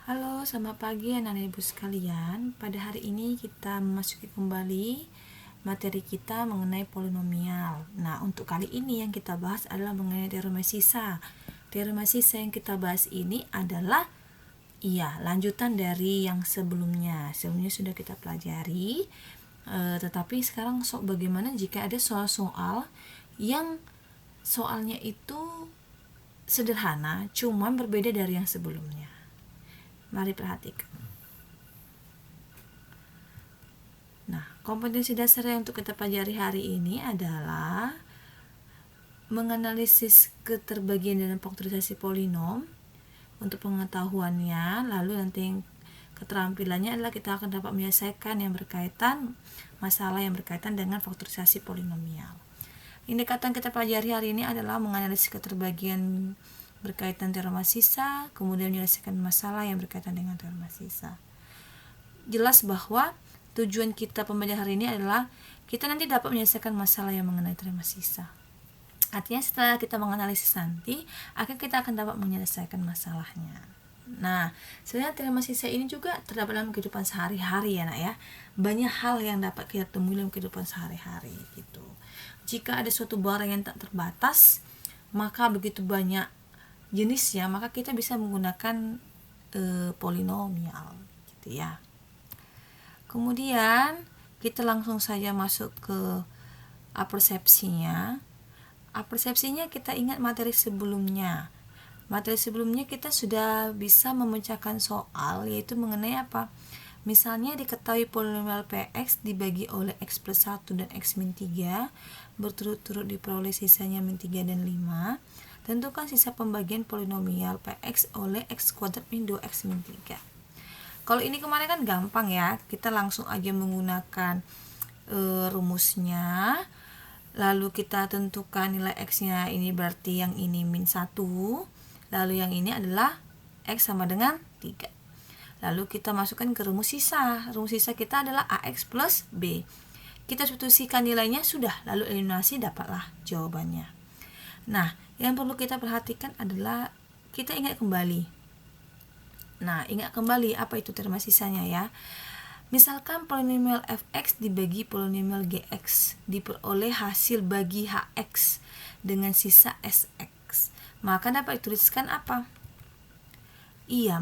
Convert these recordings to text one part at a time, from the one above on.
Halo, selamat pagi anak-anak ibu sekalian. Pada hari ini kita memasuki kembali materi kita mengenai polinomial. Nah, untuk kali ini yang kita bahas adalah mengenai teorema sisa. Teorema sisa yang kita bahas ini adalah lanjutan dari yang sebelumnya. Sebelumnya sudah kita pelajari. Tetapi sekarang bagaimana jika ada soal-soal yang soalnya itu sederhana, cuman berbeda dari yang sebelumnya. Mari perhatikan. Nah, kompetensi dasar yang untuk kita pelajari hari ini adalah menganalisis keterbagian dan faktorisasi polinom untuk pengetahuannya. Lalu nanti yang keterampilannya adalah kita akan dapat menyelesaikan yang berkaitan masalah yang berkaitan dengan faktorisasi polinomial. Indikator yang kita pelajari hari ini adalah menganalisis keterbagian berkaitan teorema sisa, kemudian menyelesaikan masalah yang berkaitan dengan teorema sisa. Jelas bahwa tujuan kita pembelajaran hari ini adalah kita nanti dapat menyelesaikan masalah yang mengenai teorema sisa. Artinya setelah kita menganalisis nanti, kita akan dapat menyelesaikan masalahnya. Nah, sebenarnya teorema sisa ini juga terdapat dalam kehidupan sehari-hari ya nak ya. Banyak hal yang dapat kita temui dalam kehidupan sehari-hari gitu. Jika ada suatu barang yang tak terbatas, maka begitu banyak jenisnya, maka kita bisa menggunakan polinomial gitu ya. Kemudian kita langsung saja masuk ke apersepsinya. Apersepsinya kita ingat materi sebelumnya. Materi sebelumnya kita sudah bisa memecahkan soal, yaitu mengenai apa? Misalnya diketahui polinomial Px dibagi oleh X plus 1 dan X min 3 berturut-turut diperoleh sisanya min 3 dan 5. Tentukan sisa pembagian polinomial Px oleh X kuadrat min 2X min 3. Kalau ini kemarin kan gampang ya, kita langsung aja menggunakan rumusnya. Lalu kita tentukan nilai X-nya, ini berarti yang ini min 1. Lalu yang ini adalah X sama dengan 3. Lalu kita masukkan ke rumus sisa. Rumus sisa kita adalah AX plus B. Kita substitusikan nilainya sudah, lalu eliminasi, dapatlah jawabannya. Nah, yang perlu kita perhatikan adalah kita ingat kembali. Nah, ingat kembali apa itu teorema sisanya ya. Misalkan polinomial fx dibagi polinomial gx diperoleh hasil bagi hx dengan sisa sx. Maka dapat dituliskan apa?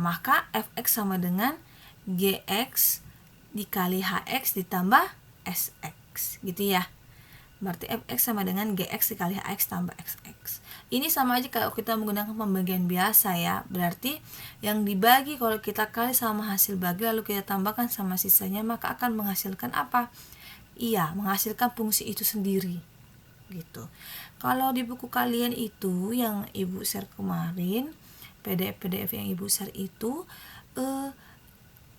Maka fx sama dengan gx dikali hx ditambah sx gitu ya. Berarti fx sama dengan gx dikali hx tambah xx. Ini sama aja kalau kita menggunakan pembagian biasa ya. Berarti yang dibagi kalau kita kali sama hasil bagi lalu kita tambahkan sama sisanya, maka akan menghasilkan apa? Menghasilkan fungsi itu sendiri gitu. Kalau di buku kalian itu yang ibu share kemarin, PDF yang ibu share itu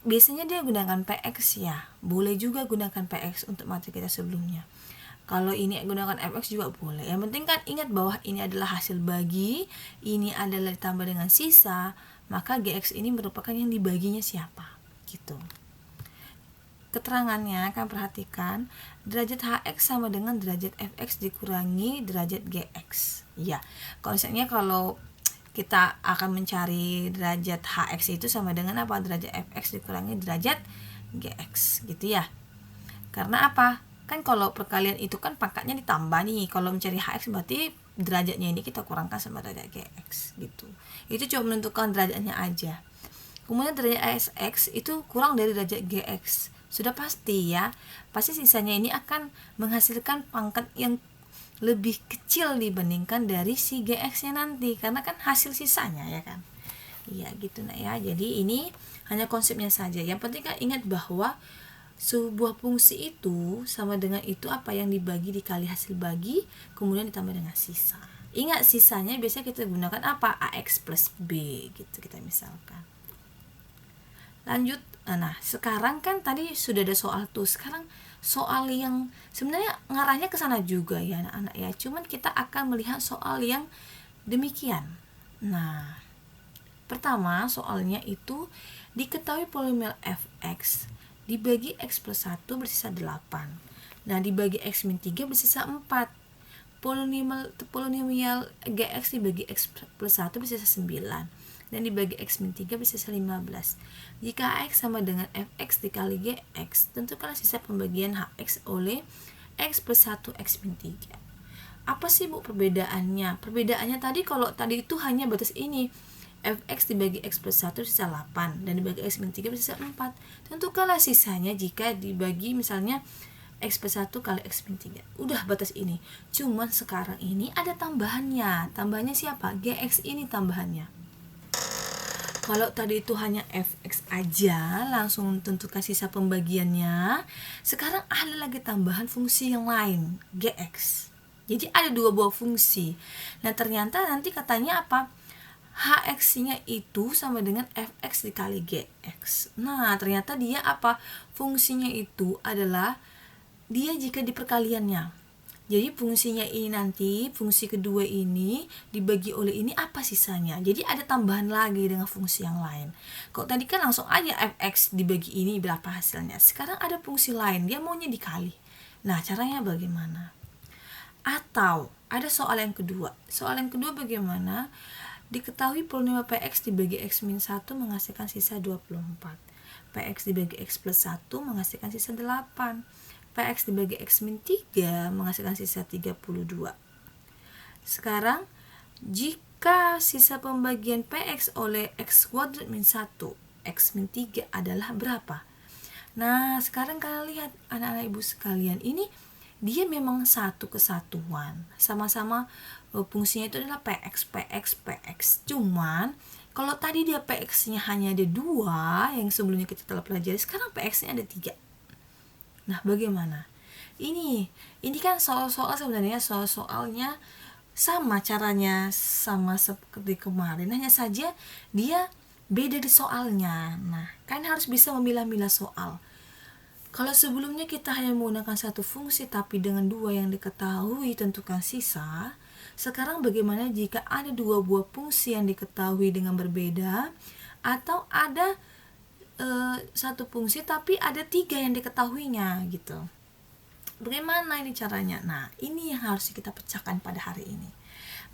biasanya dia gunakan PX ya. Boleh juga gunakan PX untuk materi kita sebelumnya. Kalau ini gunakan fx juga boleh. Yang penting kan ingat bahwa ini adalah hasil bagi, ini adalah ditambah dengan sisa, maka gx ini merupakan yang dibaginya siapa gitu. Keterangannya kan perhatikan, derajat hx sama dengan derajat fx dikurangi derajat gx. Ya, konsepnya kalau kita akan mencari derajat hx itu sama dengan apa? Derajat fx dikurangi derajat gx gitu ya. Karena apa? Kan kalau perkalian itu kan pangkatnya ditambah nih. Kalau mencari hx berarti derajatnya ini kita kurangkan sama derajat gx gitu. Itu cuma menentukan derajatnya aja. Kemudian derajat sx itu kurang dari derajat gx. Sudah pasti ya. Pasti sisanya ini akan menghasilkan pangkat yang lebih kecil dibandingkan dari si gx-nya nanti. Karena kan hasil sisanya ya kan. Iya gitu nah ya. Jadi ini hanya konsepnya saja. Yang penting kan ingat bahwa sebuah fungsi itu sama dengan itu apa yang dibagi dikali hasil bagi kemudian ditambah dengan sisa. Ingat sisanya biasanya kita gunakan apa? AX plus B gitu kita misalkan. Lanjut. Nah, sekarang kan tadi sudah ada soal tuh. Sekarang soal yang sebenarnya ngarahnya ke sana juga ya anak-anak ya. Cuman kita akan melihat soal yang demikian. Nah, pertama soalnya itu diketahui polinomial fx dibagi x plus 1 bersisa 8. Nah, dibagi x min 3 bersisa 4. Polinomial gx dibagi x plus 1 bersisa 9. dan dibagi X min 3 bersisa 15. Jika Hx sama dengan Fx dikali Gx, tentukanlah sisa pembagian Hx oleh X plus 1 X min 3. Apa sih Bu perbedaannya? Perbedaannya tadi kalau tadi itu hanya batas ini, Fx dibagi X plus 1 sisa 8 dan dibagi X min 3 bersisa 4. Tentukanlah sisanya jika dibagi misalnya X plus 1 kali X min 3. Udah batas ini. Cuman sekarang ini ada tambahannya. Tambahannya siapa? Gx ini tambahannya. Kalau tadi itu hanya Fx aja, langsung tentukan sisa pembagiannya. Sekarang ada lagi tambahan fungsi yang lain, Gx. Jadi ada dua buah fungsi. Nah ternyata nanti katanya apa? Hx-nya itu sama dengan Fx dikali Gx. Nah ternyata dia apa? Fungsinya itu adalah dia jika di perkaliannya. Jadi fungsinya ini nanti, fungsi kedua ini dibagi oleh ini apa sisanya. Jadi ada tambahan lagi dengan fungsi yang lain. Kalau tadi kan langsung aja Fx dibagi ini berapa hasilnya. Sekarang ada fungsi lain, dia maunya dikali. Nah caranya bagaimana? Atau ada soal yang kedua. Soal yang kedua bagaimana? Diketahui polinomial Px dibagi X min 1 menghasilkan sisa 24. Px dibagi X plus 1 menghasilkan sisa 8. Px dibagi X min 3 menghasilkan sisa 32. Sekarang jika sisa pembagian Px oleh X kuadrat min 1 X min 3 adalah berapa? Nah sekarang kalian lihat anak-anak ibu sekalian, ini dia memang satu kesatuan, sama-sama fungsinya itu adalah Px. Cuman kalau tadi dia Px nya hanya ada 2 yang sebelumnya kita telah pelajari, sekarang Px nya ada 3. Nah bagaimana? Ini kan soal-soal sebenarnya soal-soalnya sama caranya, sama seperti kemarin, hanya saja dia beda di soalnya. Nah kan harus bisa memilah-milah soal. Kalau sebelumnya kita hanya menggunakan satu fungsi tapi dengan 2 yang diketahui tentukan sisa, sekarang bagaimana jika ada 2 buah fungsi yang diketahui dengan berbeda, atau ada satu fungsi tapi ada 3 yang diketahuinya gitu. Bagaimana ini caranya? Nah ini yang harus kita pecahkan pada hari ini.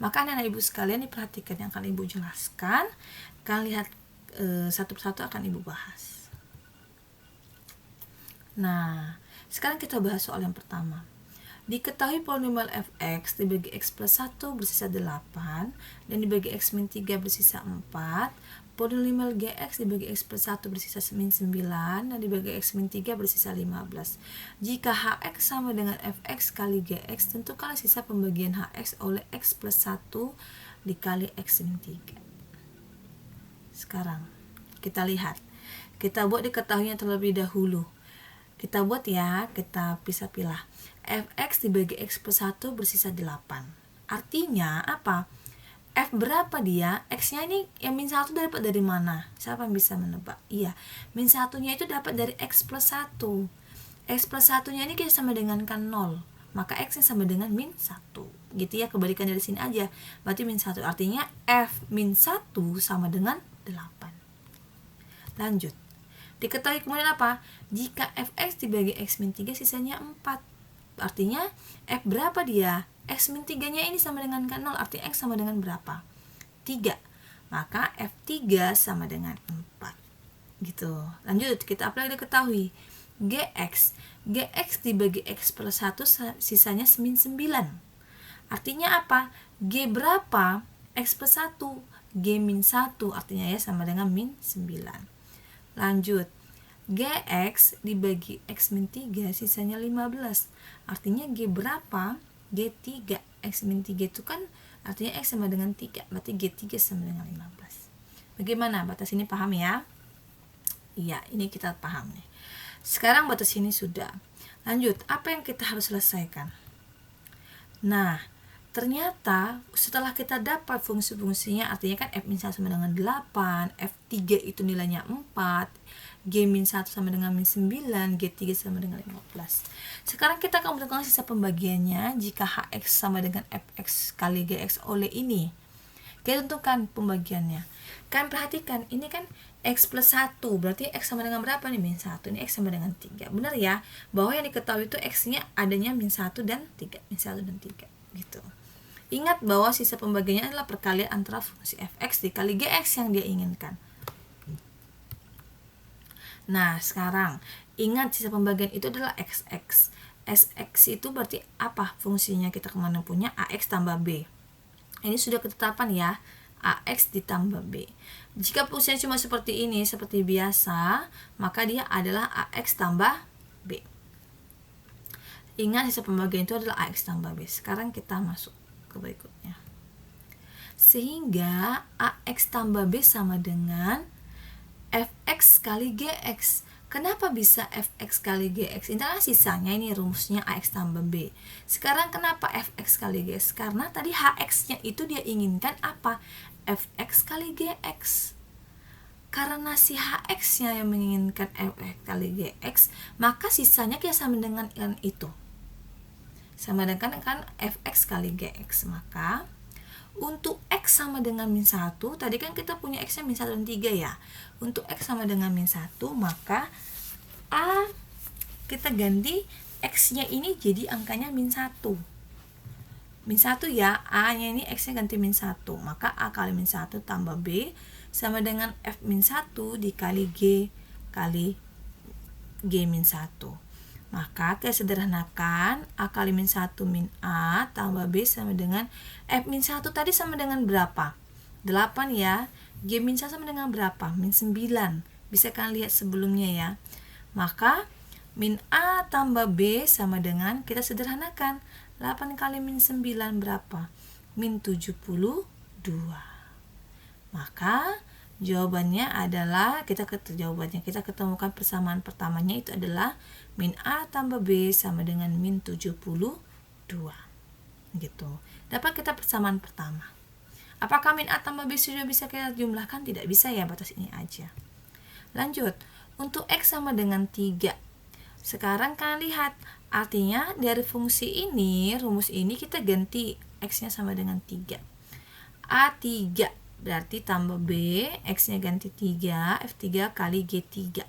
Maka anak ibu sekalian diperhatikan yang akan ibu jelaskan, kalian lihat satu persatu akan ibu bahas. Nah sekarang kita bahas soal yang pertama. Diketahui polinomial Fx dibagi X plus 1 bersisa 8 dan dibagi X min 3 bersisa 4. Polinomial Gx dibagi X plus 1 bersisa min 9 dan dibagi X min 3 bersisa 15. Jika Hx sama dengan Fx kali Gx, tentukanlah sisa pembagian Hx oleh X plus 1 dikali X min 3. Sekarang kita lihat, kita buat diketahuinya terlebih dahulu. Kita buat ya, kita pisah-pilah. Fx dibagi X plus 1 bersisa 8. Artinya apa? F berapa dia? X-nya ini yang min 1 dapat dari mana? Siapa yang bisa menebak? Iya, min 1-nya itu dapat dari X plus 1. X plus 1-nya ini kita sama dengan kan 0. Maka X-nya sama dengan min 1. Gitu ya, kebalikan dari sini aja. Berarti min 1. Artinya F min 1 sama dengan 8. Lanjut. Diketahui kemudian apa? Jika Fx dibagi X min 3 sisanya 4. Artinya F berapa dia? X min 3 nya ini sama dengan kan 0. Artinya X sama dengan berapa? 3. Maka F3 sama dengan 4. Gitu. Lanjut, kita apply diketahui. Gx dibagi X plus 1 sisanya min 9. Artinya apa? G berapa? X plus 1. G min 1. Artinya ya sama dengan min 9. Lanjut, Gx dibagi X min 3 sisanya 15. Artinya G berapa? G3. X min 3 itu kan artinya X sama dengan 3. Berarti G3 sama dengan 15. Bagaimana? Batas ini paham ya? Iya, ini kita paham nih. Sekarang batas ini sudah. Lanjut, apa yang kita harus selesaikan? Nah, ternyata setelah kita dapat fungsi-fungsinya, artinya kan F min 1 sama dengan 8, F3 itu nilainya 4, G min 1 sama dengan min 9, G3 sama dengan 15. Sekarang kita akan menentukan sisa pembagiannya jika Hx sama dengan Fx kali Gx oleh ini. Kita tentukan pembagiannya. Kan perhatikan, ini kan X plus 1, berarti X sama dengan berapa nih? Min 1, ini X sama dengan 3. Benar ya? Bahwa yang diketahui itu X-nya adanya min 1 dan 3. Min 1 dan 3, gitu. Ingat bahwa sisa pembagiannya adalah perkalian antara fungsi fx dikali gx yang dia inginkan. Nah, sekarang ingat sisa pembagian itu adalah xx. Sx itu berarti apa fungsinya? Kita kemana punya ax tambah b. Ini sudah ketetapan ya, ax ditambah b. Jika fungsinya cuma seperti ini, seperti biasa, maka dia adalah ax tambah b. Ingat sisa pembagian itu adalah ax tambah b. Sekarang kita masuk ke berikutnya. Sehingga ax tambah b sama dengan fx kali gx. Kenapa bisa fx kali gx? Ini adalah sisanya, ini rumusnya ax tambah b. Sekarang kenapa fx kali gx? Karena tadi hx-nya itu dia inginkan apa? Fx kali gx. Karena si hx-nya yang menginginkan fx kali gx, maka sisanya kita sama dengan itu. Sama dengan kan fx kali gx. Maka untuk x sama dengan min 1, tadi kan kita punya x-nya min 1 dan 3 ya. Untuk x sama dengan min 1, maka a kita ganti x-nya ini jadi angkanya min 1. Min 1 ya, a-nya ini x-nya ganti min 1. Maka a kali min 1 tambah b sama dengan f min 1 dikali g kali g min 1. Maka kita sederhanakan a kali min 1 min a tambah b sama dengan f min 1 tadi sama dengan berapa? 8 ya. G min 1 sama dengan berapa? Min 9. Bisa kalian lihat sebelumnya ya. Maka min a tambah b sama dengan, kita sederhanakan, 8 kali min 9 berapa? Min 72. Maka jawabannya adalah, kita ketemukan persamaan pertamanya itu adalah min a tambah b sama dengan min 72. Gitu. Dapat kita persamaan pertama. Apakah min a tambah b sudah bisa kita jumlahkan? Tidak bisa ya, batas ini aja. Lanjut. Untuk x sama dengan 3. Sekarang kalian lihat, artinya dari fungsi ini, rumus ini kita ganti x-nya sama dengan 3. A3 berarti tambah b, x-nya ganti 3, f3 kali g3.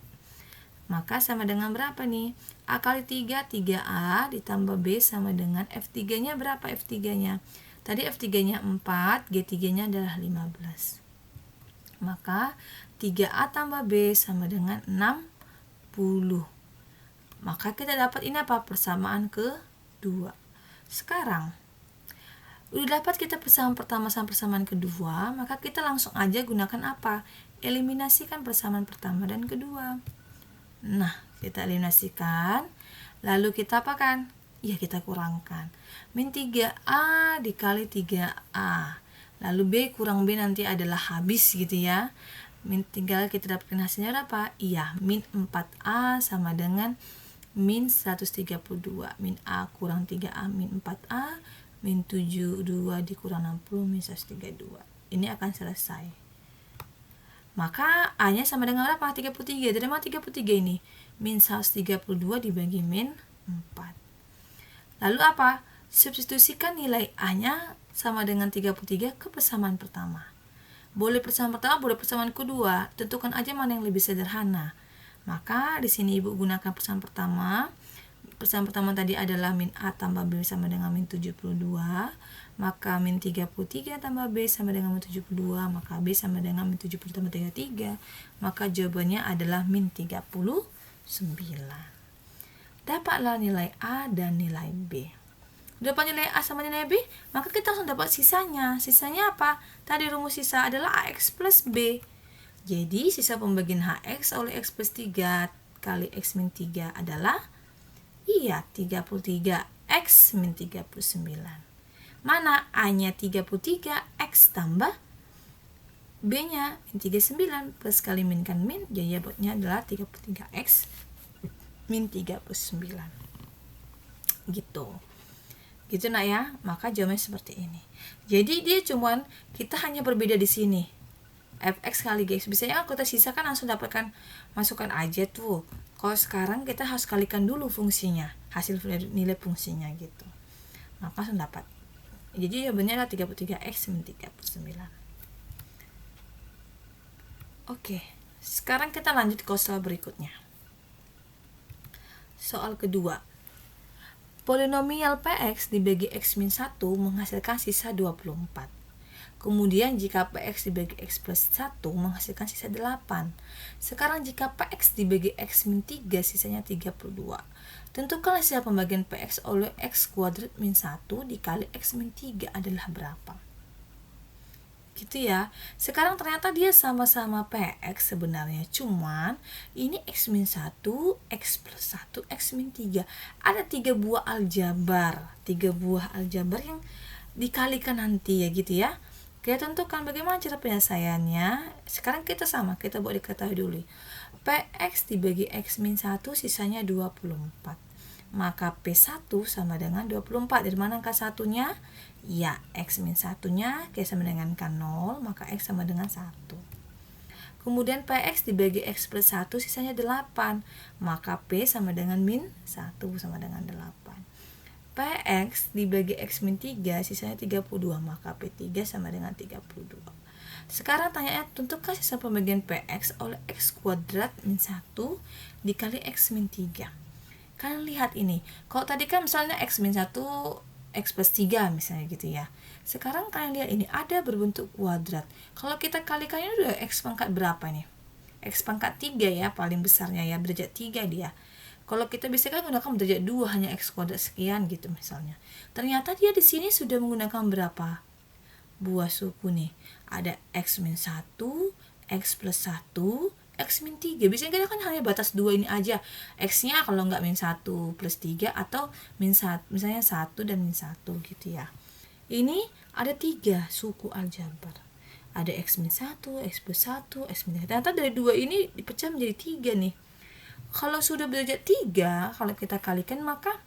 Maka sama dengan berapa nih? A kali 3, 3a ditambah b sama dengan f3-nya berapa f3-nya? Tadi f3-nya 4, g3-nya adalah 15. Maka 3a tambah b sama dengan 60. Maka kita dapat ini apa? Persamaan kedua. Sekarang udah dapat kita persamaan pertama sama persamaan kedua, maka kita langsung aja gunakan apa? Eliminasikan persamaan pertama dan kedua. Nah, kita eliminasikan, lalu kita apakan? Ya, kita kurangkan. Min 3a dikali 3a. Lalu b kurang b nanti adalah habis gitu ya. Tinggal kita dapatkan hasilnya berapa? Iya, min 4a sama dengan min 132. Min a kurang 3a min 4a, min 72 dikurang 60 min 132. Ini akan selesai. Maka a-nya sama dengan berapa? 33. Dari mana 33 ini? Min 132 dibagi min 4. Lalu apa? Substitusikan nilai a-nya sama dengan 33 ke persamaan pertama. Boleh persamaan pertama, boleh persamaan kedua. Tentukan aja mana yang lebih sederhana. Maka di sini Ibu gunakan persamaan pertama. Persamaan pertama tadi adalah min a tambah b sama dengan min 72. Maka min 33 tambah b sama dengan min 72. Maka b sama dengan min 70 tambah 33. Maka jawabannya adalah min 39. Dapatlah nilai a dan nilai b. Dapat nilai a sama nilai b, maka kita langsung dapat sisanya. Sisanya apa? Tadi rumus sisa adalah ax plus b. Jadi sisa pembagian hx oleh x plus 3 kali x min 3 adalah 33 x min 39. Mana a-nya 33, x tambah b-nya min 39 plus kali min kan min, jadi jawabannya adalah 33x min 39. Gitu nak ya. Maka jawabannya seperti ini. Jadi dia cuman, kita hanya berbeda di sini. Fx kali gx. Biasanya kalau kita sisakan langsung dapatkan, masukkan aja tuh. Kalau sekarang kita harus kalikan dulu fungsinya, hasil nilai fungsinya gitu. Maka langsung dapat. Jadi jawabannya adalah 33x min 39. Oke, sekarang kita lanjut ke soal berikutnya. Soal kedua. Polinomial Px dibagi X-1 menghasilkan sisa 24. Kemudian jika Px dibagi X plus 1 menghasilkan sisa 8. Sekarang jika Px dibagi X-3 sisanya 32. Tentukan hasil pembagian Px oleh X kuadrat min 1 dikali X-3 adalah berapa. Gitu ya. Sekarang ternyata dia sama-sama Px sebenarnya, cuman ini X-1, X plus 1, X-3. Ada 3 buah aljabar. 3 buah aljabar yang dikalikan nanti ya gitu ya. Kita tentukan bagaimana cara penyelesaiannya. Sekarang kita buat diketahui dulu. Px dibagi X-1 sisanya 24. Maka P1 sama dengan 24. Dari mana angka satunya? Ya, X-1-nya sama dengan angka 0, maka X sama dengan 1. Kemudian Px dibagi X plus 1 sisanya 8. Maka P sama dengan min 1 sama dengan 8. Px dibagi X min 3 sisanya 32, maka P3 sama dengan 32. Sekarang tanyanya, tentukan sisa pembagian Px oleh X kuadrat min 1 dikali X min 3. Kalian lihat ini, kalau tadi kan misalnya X min 1 X plus 3 misalnya gitu ya. Sekarang kalian lihat ini ada berbentuk kuadrat. Kalau kita kalikan ini udah X pangkat berapa nih? X pangkat 3 ya, paling besarnya ya, derajat 3 dia. Kalau kita bisa kan gunakan derajat 2 hanya X kuadrat sekian gitu misalnya. Ternyata dia di sini sudah menggunakan berapa buah suku nih? Ada X min 1, X plus 1, X min 3. Biasanya kita kan hanya batas 2 ini aja. X-nya kalau nggak min 1 plus 3 atau min 1, misalnya 1 dan min 1 gitu ya. Ini ada 3 suku aljabar. Ada X min 1, X plus 1, X min 3. Ternyata dari 2 ini dipecah menjadi 3 nih. Kalau sudah derajat 3, kalau kita kalikan maka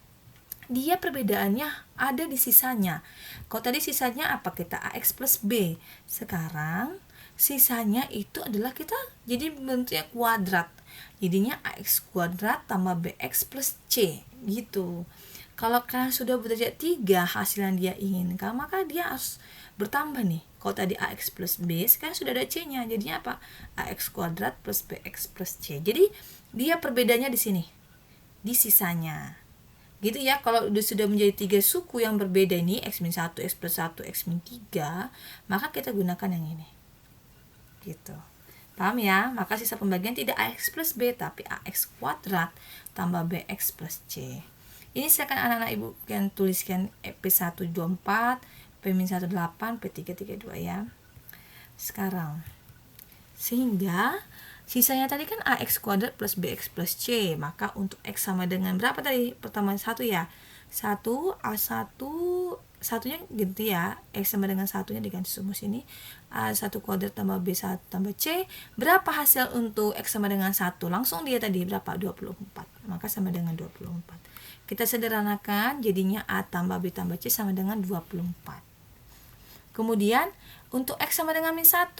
dia perbedaannya ada di sisanya. Kalau tadi sisanya apa? Kita AX plus B. Sekarang sisanya itu adalah kita jadi bentuknya kuadrat. Jadinya AX kuadrat tambah BX plus C gitu. Kalau kalian sudah derajat 3 hasil yang dia inginkan, maka dia harus bertambah nih. Kalau tadi AX plus B, sekarang sudah ada C-nya. Jadinya apa? AX kuadrat plus BX plus C. Jadi dia perbedaannya di sini, di sisanya. Gitu ya. Kalau sudah menjadi 3 suku yang berbeda ini, X min 1, X plus 1, X min 3, maka kita gunakan yang ini. Gitu. Paham ya? Maka sisa pembagian tidak AX plus B, tapi AX kuadrat tambah BX plus C. Ini silakan anak-anak ibu yang tuliskan P1 24, P-1 8, P3 32 ya. Sekarang, sehingga sisanya tadi kan AX kuadrat plus BX plus C. Maka untuk X sama dengan berapa tadi? Pertama 1 ya. 1 A1, satunya gitu ya. X sama dengan satunya diganti semua sini. A1 kuadrat tambah B1 tambah C. Berapa hasil untuk X sama dengan 1? Langsung dia tadi berapa? 24. Maka sama dengan 24. Kita sederhanakan jadinya A tambah B tambah C sama dengan 24. Kemudian untuk X sama dengan min 1.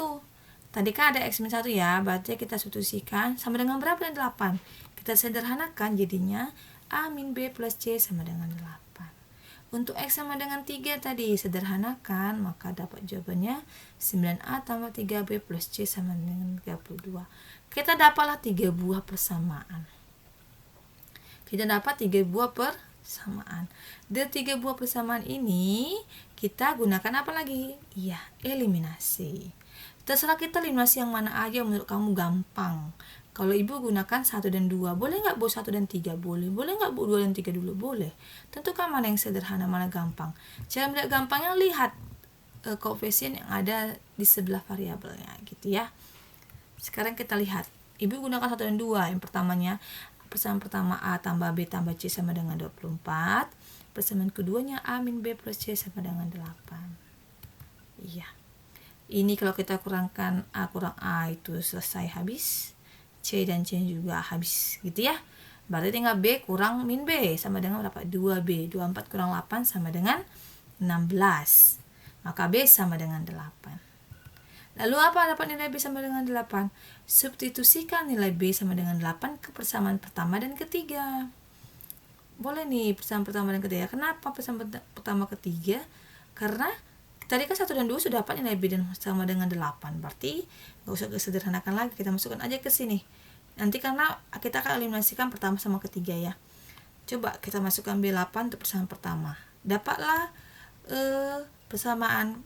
Tadi kan ada X min 1 ya, berarti kita substitusikan sama dengan berapa? 8. Kita sederhanakan jadinya A min B plus C sama dengan 8. Untuk X sama dengan 3 tadi sederhanakan, maka dapat jawabannya 9A tambah 3B plus C sama dengan 32. Kita dapatlah 3 buah persamaan. Kita dapat 3 buah persamaan. Dari 3 buah persamaan ini kita gunakan apa lagi? Iya, eliminasi. Terserah kita eliminasi yang mana aja menurut kamu gampang. Kalau ibu gunakan 1 dan 2, boleh nggak bu 1 dan 3? Boleh. Boleh nggak bu 2 dan 3 dulu? Boleh. Tentukan mana yang sederhana, mana gampang. Cara melihat gampangnya, lihat koefisien yang ada di sebelah variabelnya gitu ya. Sekarang kita lihat. Ibu gunakan 1 dan 2. Yang pertamanya, persamaan pertama A tambah B tambah C sama dengan 24. Persamaan keduanya A min B plus C sama dengan 8. Iya. Ini kalau kita kurangkan A kurang A itu selesai habis. C dan C juga habis gitu ya. Berarti tinggal B kurang min B sama dengan berapa? 2B. 24 kurang 8 sama dengan 16. Maka B sama dengan 8. Lalu apa dapat nilai B sama dengan 8? Substitusikan nilai B sama dengan 8 ke persamaan pertama dan ketiga. Boleh nih persamaan pertama dan ketiga. Kenapa persamaan pertama ketiga? Karena tadi kan 1 dan 2 sudah dapat nilai B dan sama dengan 8. Berarti nggak usah disederhanakan lagi. Kita masukkan aja ke sini. Nanti karena kita akan eliminasikan pertama sama ketiga ya. Coba kita masukkan B8 untuk persamaan pertama. Dapatlah persamaan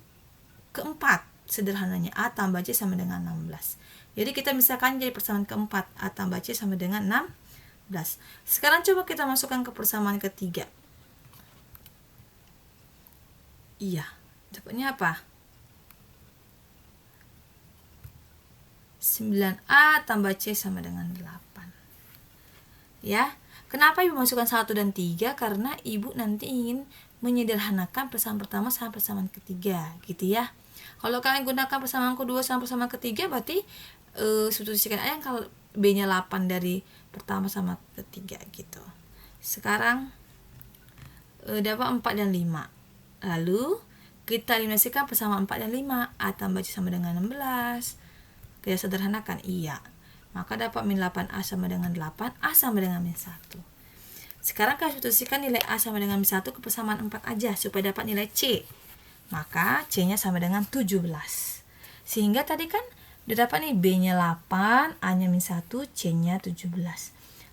keempat. Sederhananya A tambah C sama dengan 16. Jadi kita misalkan jadi persamaan keempat, A tambah C sama dengan 16. Sekarang coba kita masukkan ke persamaan ketiga. Iya, dapatnya apa? 9A tambah C sama dengan 8. Ya, kenapa Ibu masukkan 1 dan 3? Karena Ibu nanti ingin menyederhanakan persamaan pertama sama persamaan ketiga, gitu ya. Kalau kalian gunakan persamaan kedua sama persamaan ketiga, berarti substitusikan aja kalau B-nya 8 dari pertama sama ketiga gitu. Sekarang dapat 4 dan 5. Lalu kita eliminasikan persamaan 4 dan 5. A tambah C sama dengan 16. Kita sederhanakan, iya. Maka dapat min 8A sama dengan 8, A sama dengan min 1. Sekarang kita substitusikan nilai A sama dengan min 1 ke persamaan 4 aja supaya dapat nilai C. Maka C-nya sama dengan 17. Sehingga tadi kan udah dapat nih B-nya 8, A-nya min 1, C-nya 17.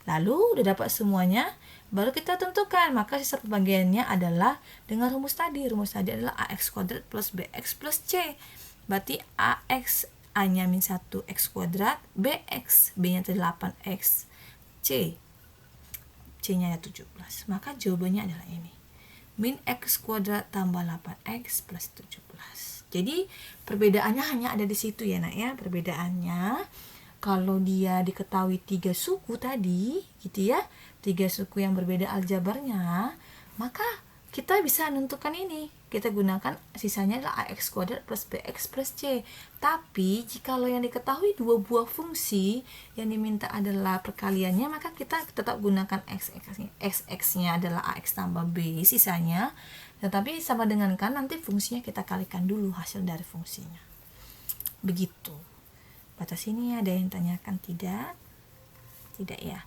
Lalu udah dapat semuanya, baru kita tentukan. Maka sisa pembagiannya adalah dengan rumus tadi. Rumus tadi adalah AX kuadrat plus BX plus C. Berarti AX, A-nya min 1 X kuadrat, BX, B-nya 8X, C-nya 17. Maka jawabannya adalah ini. Min X kuadrat tambah 8X plus 17. Jadi perbedaannya hanya ada di situ ya nak ya. Perbedaannya kalau dia diketahui 3 suku tadi gitu ya, 3 suku yang berbeda aljabarnya, maka kita bisa menentukan ini. Kita gunakan sisanya adalah AX kuadrat plus BX plus C. Tapi jikalau yang diketahui 2 buah fungsi yang diminta adalah perkaliannya, maka kita tetap gunakan XX-nya adalah AX tambah B sisanya. Tetapi sama dengan kan nanti fungsinya kita kalikan dulu hasil dari fungsinya. Begitu. Batas ini ada yang tanyakan tidak? Tidak ya.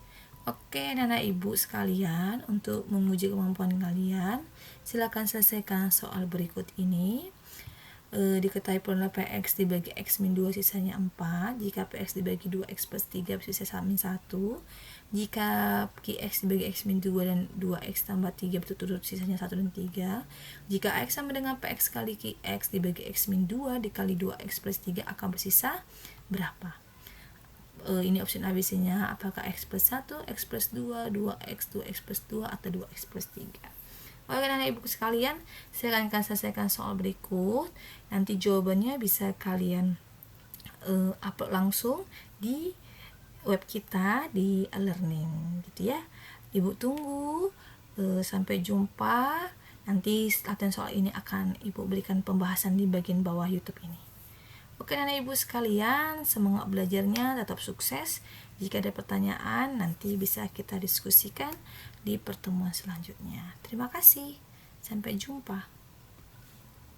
Oke, anak ibu sekalian, untuk menguji kemampuan kalian, silakan selesaikan soal berikut ini. Diketahui formula PX dibagi X min 2 sisanya 4. Jika PX dibagi 2X plus 3 sisa min 1. Jika QX dibagi X min 2 dan 2X tambah 3 berturut-turut sisanya 1 dan 3. Jika AX sama dengan PX kali QX dibagi X min 2 dikali 2X plus 3 akan bersisa berapa? Ini opsi ABC-nya, apakah X plus 1, X plus 2, 2X, 2X plus 2, atau 2X plus 3. Oke anak ibu sekalian, saya akan selesaikan soal berikut. Nanti jawabannya bisa kalian upload langsung di web kita di e-learning gitu ya. Ibu tunggu, sampai jumpa. Nanti latihan soal ini akan ibu berikan pembahasan di bagian bawah YouTube ini. Oke anak ibu sekalian, semangat belajarnya, tetap sukses. Jika ada pertanyaan, nanti bisa kita diskusikan di pertemuan selanjutnya. Terima kasih, sampai jumpa.